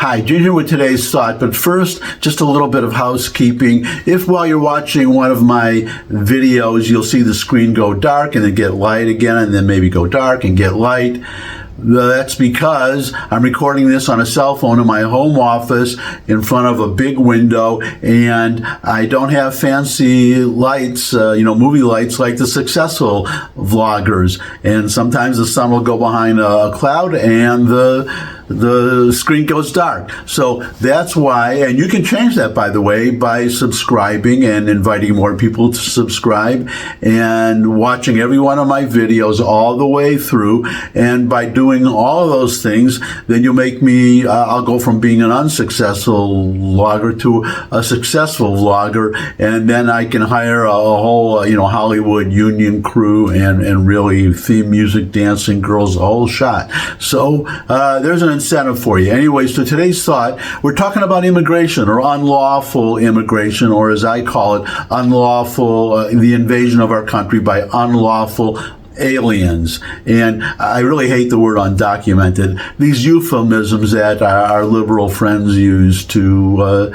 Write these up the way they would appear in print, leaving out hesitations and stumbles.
Hi, Gene here with today's thought, but first, just a little bit of housekeeping. If while you're watching one of my videos, you'll see the screen go dark and then get light again, and then maybe go dark and get light, that's because I'm recording this on a cell phone in my home office in front of a big window, and I don't have fancy lights, movie lights like the successful vloggers. And sometimes the sun will go behind a cloud and the screen goes dark. So that's why, and you can change that, by the way, by subscribing and inviting more people to subscribe and watching every one of my videos all the way through. And by doing all of those things, then you'll make me, I'll go from being an unsuccessful vlogger to a successful vlogger. And then I can hire a whole, Hollywood union crew and really theme music, dancing, girls, a whole shot. So there's an incentive for you. Anyways, so today's thought, we're talking about immigration, or unlawful immigration, or as I call it, unlawful, the invasion of our country by unlawful aliens. And I really hate the word undocumented. These euphemisms that our liberal friends use to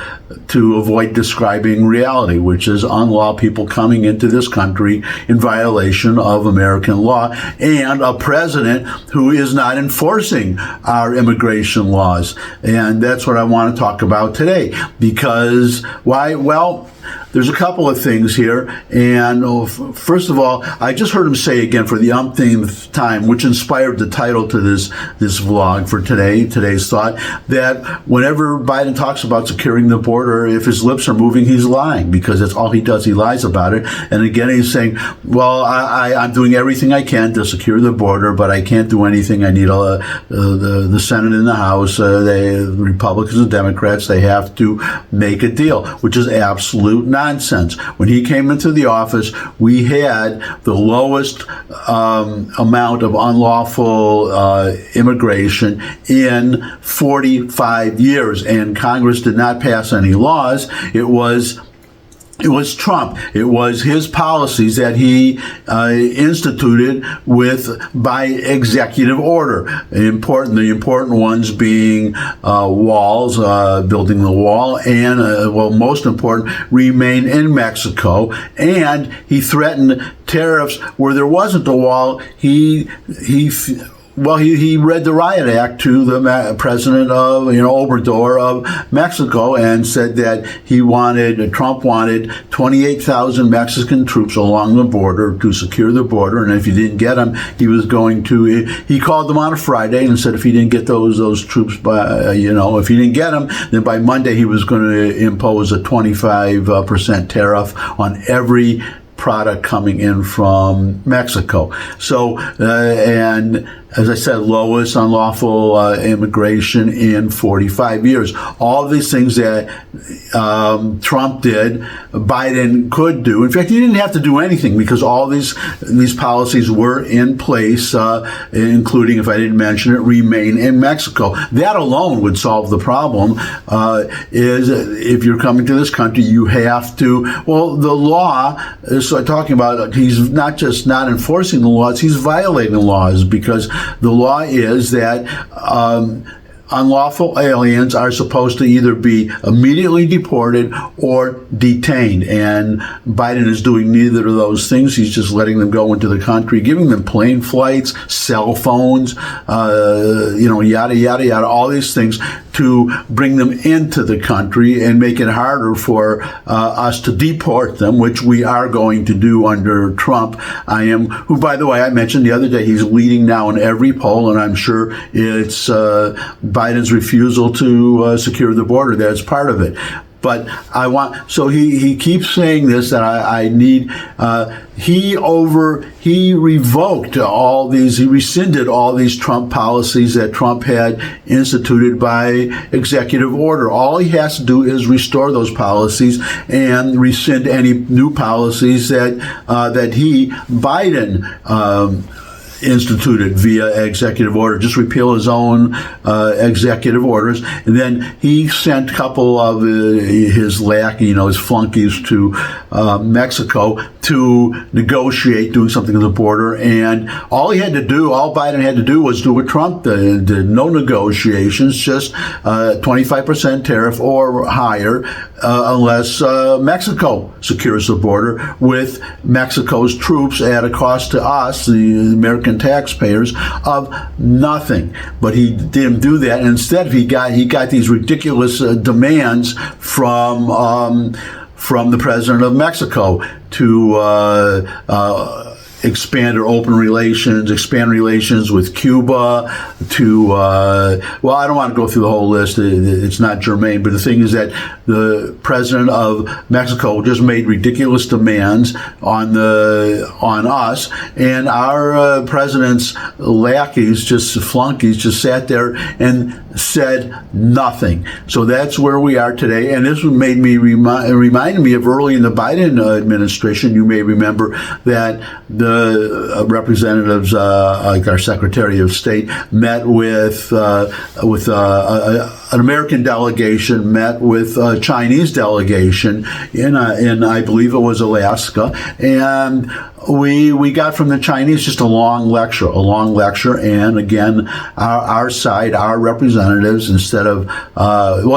avoid describing reality, which is unlawful people coming into this country in violation of American law, and a president who is not enforcing our immigration laws. And that's what I want to talk about today. Because why? Well, there's a couple of things here. And first of all, I just heard him say again for the umpteenth time, which inspired the title to this vlog for today's thought, that whenever Biden talks about securing the border, if his lips are moving, he's lying, because that's all he does. He lies about it. And again, he's saying, well, I'm doing everything I can to secure the border, but I can't do anything. I need the Senate and the House, the Republicans and Democrats, they have to make a deal, which is absolute nonsense. When he came into the office, we had the lowest amount of unlawful immigration in 45 years, and Congress did not pass any laws. It was Trump. It was his policies that he instituted by executive order. The important ones being walls, building the wall, and most important, remain in Mexico. And he threatened tariffs where there wasn't a wall. He read the riot act to the president of, Obrador of Mexico, and said that Trump wanted 28,000 Mexican troops along the border to secure the border. And if he didn't get them, he called them on a Friday and said if he didn't get those troops by, if he didn't get them, then by Monday he was going to impose a 25% tariff on every product coming in from Mexico. So, and as I said, lowest unlawful immigration in 45 years. All these things that Trump did, Biden could do. In fact, he didn't have to do anything, because all these policies were in place, including, if I didn't mention it, remain in Mexico. That alone would solve the problem. Is if you're coming to this country, you have to, the law is talking about, he's not just not enforcing the laws, he's violating the laws, because the law is that unlawful aliens are supposed to either be immediately deported or detained. And Biden is doing neither of those things. He's just letting them go into the country, giving them plane flights, cell phones, yada, yada, yada, all these things to bring them into the country and make it harder for us to deport them, which we are going to do under Trump. Who, by the way, I mentioned the other day, he's leading now in every poll, and I'm sure it's Biden's refusal to secure the border that's part of it. But he keeps saying this, that I need, he revoked he rescinded all these Trump policies that Trump had instituted by executive order. All he has to do is restore those policies and rescind any new policies that Biden instituted via executive order. Just repeal his own executive orders. And then he sent a couple of his flunkies to Mexico to negotiate doing something at the border, and all Biden had to do was do what Trump did. No negotiations, just 25% tariff or higher, unless Mexico secures the border with Mexico's troops at a cost to us, the American taxpayers, of nothing. But he didn't do that. And instead, he got these ridiculous demands from the president of Mexico to expand or open relations, expand relations with Cuba, well, I don't want to go through the whole list. It's not germane. But the thing is that the president of Mexico just made ridiculous demands on us, and our president's lackeys, just flunkies, just sat there and said nothing. So that's where we are today. And this made me reminded me of early in the Biden administration. You may remember that the representatives, like our Secretary of State, met with an American delegation, met with a Chinese delegation in I believe it was Alaska, and we got from the Chinese just a long lecture, and again, our side, our representatives, instead of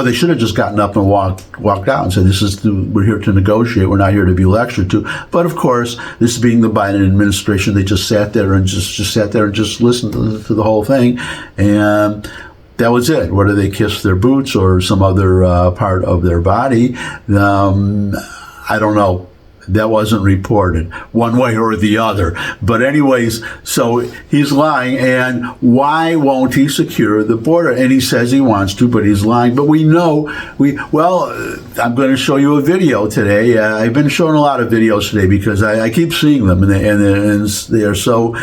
they should have just gotten up and walked out and said, we're here to negotiate, we're not here to be lectured to. But of course, this being the Biden administration, they just sat there and just listened to the whole thing, and that was it. Whether they kissed their boots or some other part of their body, I don't know. That wasn't reported one way or the other. But anyways, so he's lying. And why won't he secure the border? And he says he wants to, but he's lying. But we know, I'm going to show you a video today. I've been showing a lot of videos today because I keep seeing them, and they are so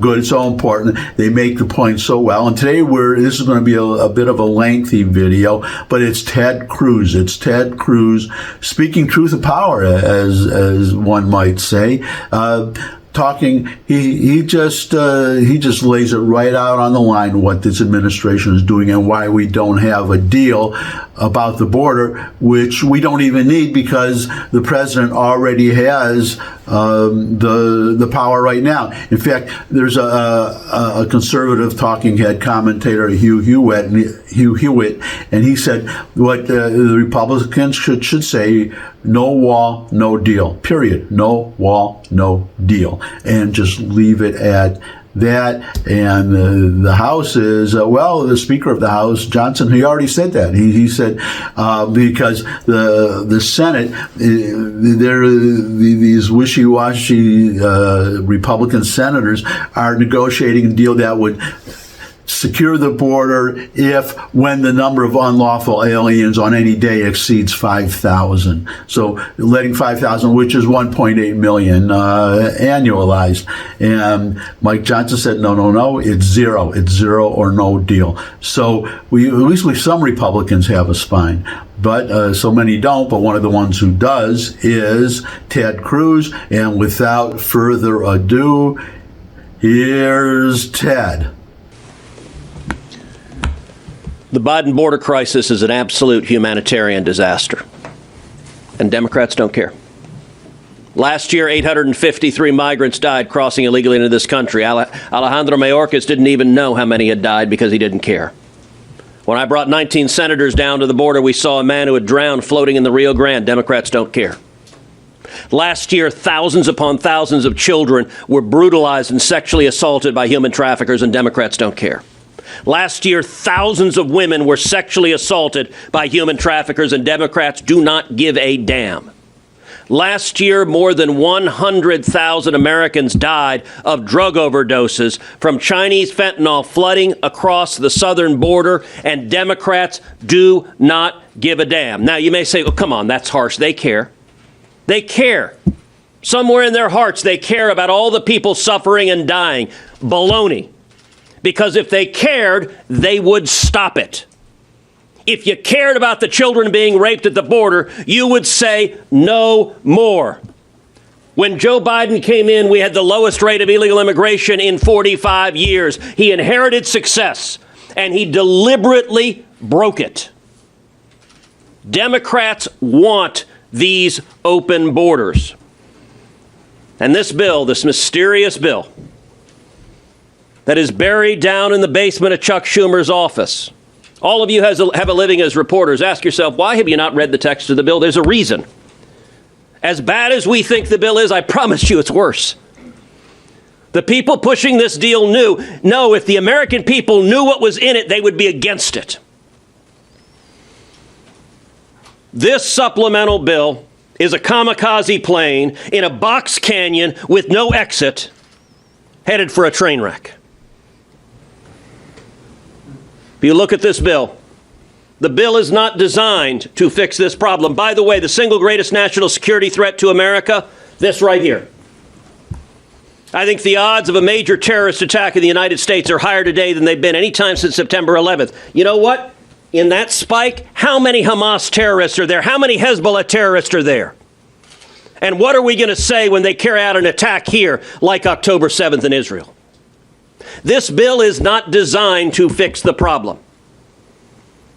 good, so important. They make the point so well. And today this is going to be a bit of a lengthy video, but it's Ted Cruz. It's Ted Cruz speaking truth of power, as one might say. Talking, he just lays it right out on the line what this administration is doing and why we don't have a deal about the border, which we don't even need because the president already has the power right now. In fact, there's a conservative talking head commentator, Hugh Hewitt, and he said what the Republicans should say: no wall, no deal. Period. No wall, no deal, and just leave it at that. And the House is the Speaker of the House, Johnson, he already said that. He said because the Senate, these wishy-washy Republican senators are negotiating a deal that would secure the border when the number of unlawful aliens on any day exceeds 5,000. So letting 5,000, which is 1.8 million annualized. And Mike Johnson said, no, it's zero. It's zero or no deal. So at least some Republicans have a spine. But so many don't, but one of the ones who does is Ted Cruz. And without further ado, here's Ted. The Biden border crisis is an absolute humanitarian disaster, and Democrats don't care. Last year, 853 migrants died crossing illegally into this country. Alejandro Mayorkas didn't even know how many had died because he didn't care. When I brought 19 senators down to the border, we saw a man who had drowned floating in the Rio Grande. Democrats don't care. Last year, thousands upon thousands of children were brutalized and sexually assaulted by human traffickers, and Democrats don't care. Last year, thousands of women were sexually assaulted by human traffickers, and Democrats do not give a damn. Last year, more than 100,000 Americans died of drug overdoses from Chinese fentanyl flooding across the southern border, and Democrats do not give a damn. Now, you may say, oh, come on, that's harsh. They care. They care. Somewhere in their hearts, they care about all the people suffering and dying. Baloney. Because if they cared, they would stop it. If you cared about the children being raped at the border, you would say no more. When Joe Biden came in, we had the lowest rate of illegal immigration in 45 years. He inherited success, and he deliberately broke it. Democrats want these open borders. And this bill, this mysterious bill that is buried down in the basement of Chuck Schumer's office. All of you have a living as reporters. Ask yourself, why have you not read the text of the bill? There's a reason. As bad as we think the bill is, I promise you it's worse. The people pushing this deal no, if the American people knew what was in it, they would be against it. This supplemental bill is a kamikaze plane in a box canyon with no exit, headed for a train wreck. If you look at this bill, the bill is not designed to fix this problem. By the way, the single greatest national security threat to America, this right here. I think the odds of a major terrorist attack in the United States are higher today than they've been any time since September 11th. You know what? In that spike, how many Hamas terrorists are there? How many Hezbollah terrorists are there? And what are we going to say when they carry out an attack here like October 7th in Israel? This bill is not designed to fix the problem.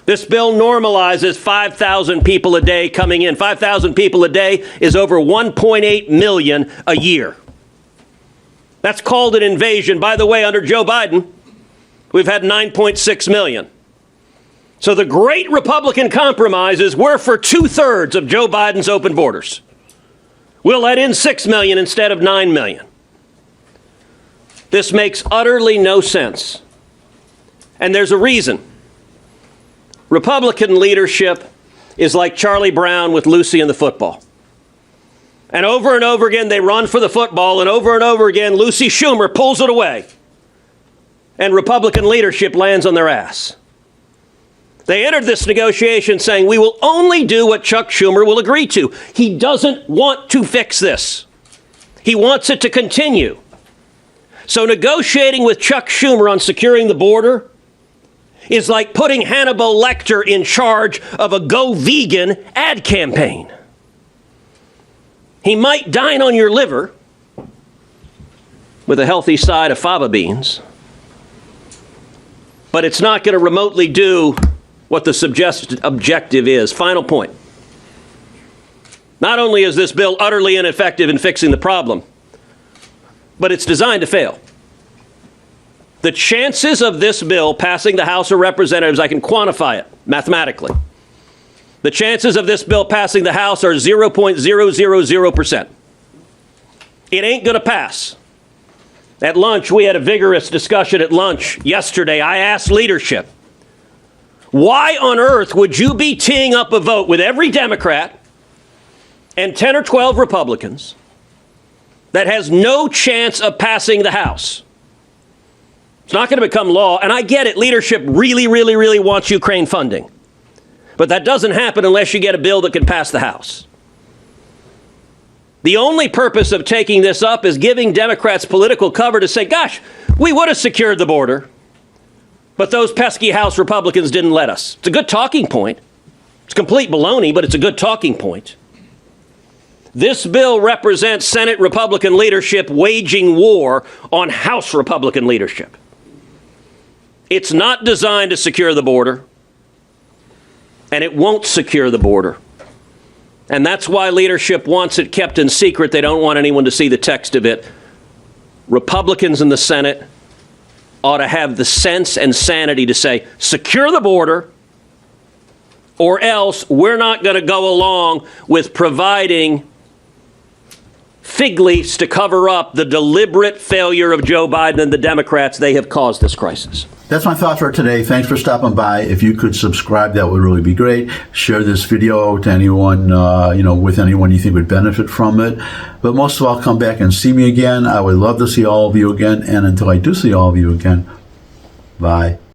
This bill normalizes 5,000 people a day coming in. 5,000 people a day is over 1.8 million a year. That's called an invasion. By the way, under Joe Biden, we've had 9.6 million. So the great Republican compromise is we're for 2/3 of Joe Biden's open borders. We'll let in 6 million instead of 9 million. This makes utterly no sense. And there's a reason. Republican leadership is like Charlie Brown with Lucy and the football. And over again, they run for the football, and over again, Lucy Schumer pulls it away. And Republican leadership lands on their ass. They entered this negotiation saying, we will only do what Chuck Schumer will agree to. He doesn't want to fix this. He wants it to continue. So negotiating with Chuck Schumer on securing the border is like putting Hannibal Lecter in charge of a Go Vegan ad campaign. He might dine on your liver with a healthy side of fava beans, but it's not going to remotely do what the suggested objective is. Final point. Not only is this bill utterly ineffective in fixing the problem, but it's designed to fail. The chances of this bill passing the House of Representatives, I can quantify it mathematically. The chances of this bill passing the House are 0.000%. It ain't going to pass. At lunch, we had a vigorous discussion at lunch yesterday. I asked leadership, why on earth would you be teeing up a vote with every Democrat and 10 or 12 Republicans that has no chance of passing the House? It's not going to become law. And I get it. Leadership really wants Ukraine funding. But that doesn't happen unless you get a bill that can pass the House. The only purpose of taking this up is giving Democrats political cover to say, gosh, we would have secured the border, but those pesky House Republicans didn't let us. It's a good talking point. It's complete baloney, but it's a good talking point. This bill represents Senate Republican leadership waging war on House Republican leadership. It's not designed to secure the border, and it won't secure the border. And that's why leadership wants it kept in secret. They don't want anyone to see the text of it. Republicans in the Senate ought to have the sense and sanity to say, secure the border, or else we're not going to go along with providing fig leaves to cover up the deliberate failure of Joe Biden and the Democrats. They have caused this crisis. That's my thoughts for today. Thanks for stopping by. If you could subscribe, that would really be great. Share this video to anyone, with anyone you think would benefit from it. But most of all, come back and see me again. I would love to see all of you again. And until I do see all of you again, bye.